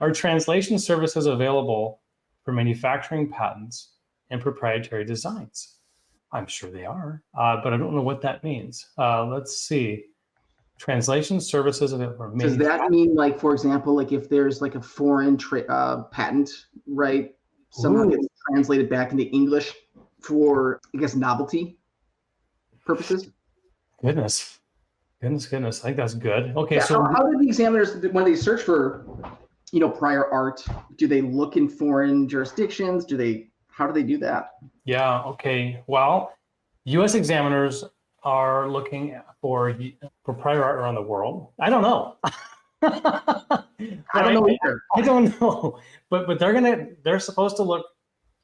Are translation services available for manufacturing patents and proprietary designs? I'm sure they are, but I don't know what that means. Let's see. Translation services available. Does that mean, like, for example, like if there's like a foreign patent, right? Somehow gets translated back into English for, I guess, novelty purposes? Goodness. I think that's good. Okay, yeah, so how do the examiners, when they search for, prior art, do they look in foreign jurisdictions? How do they do that? Yeah, okay. Well, U.S. examiners are looking for prior art around the world. I don't know. I don't know either. I don't know. But they're supposed to look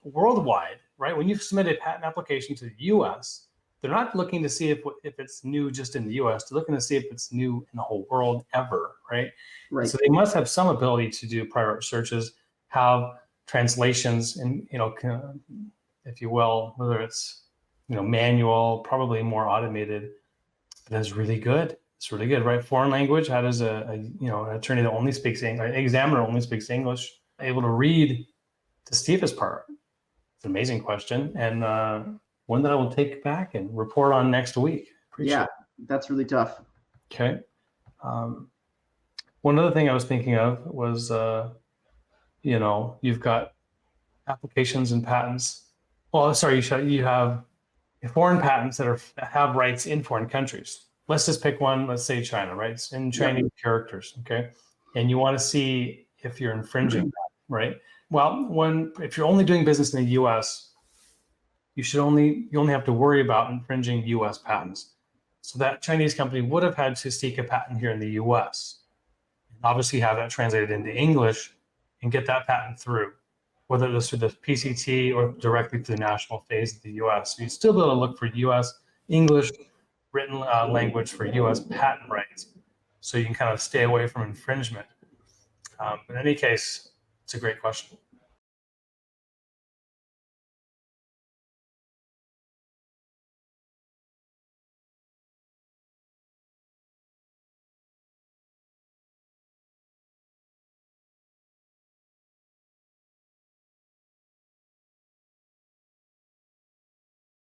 worldwide, right? When you submit a patent application to the U.S., they're not looking to see if it's new just in the U.S. They're looking to see if it's new in the whole world ever, right? Right. So they must have some ability to do prior art searches, have translations, and if you will, whether it's manual, probably more automated. That's really good. It's really good, right? Foreign language. How does an attorney that only speaks English, an examiner only speaks English, able to read the stiffest part? It's an amazing question, and one that I will take back and report on next week. Appreciate it. That's really tough. Okay. One other thing I was thinking of was, you've got applications and patents. Well, sorry, you have foreign patents that have rights in foreign countries. Let's just pick one. Let's say China, right? It's in Chinese characters, okay? And you want to see if you're infringing that, right? Well, if you're only doing business in the U.S., you only have to worry about infringing U.S. patents. So that Chinese company would have had to seek a patent here in the U.S. and obviously have that translated into English and get that patent through, whether it was through the PCT or directly through the national phase of the U.S. So you'd still be able to look for U.S. English written language for U.S. patent rights, so you can kind of stay away from infringement. In any case, it's a great question.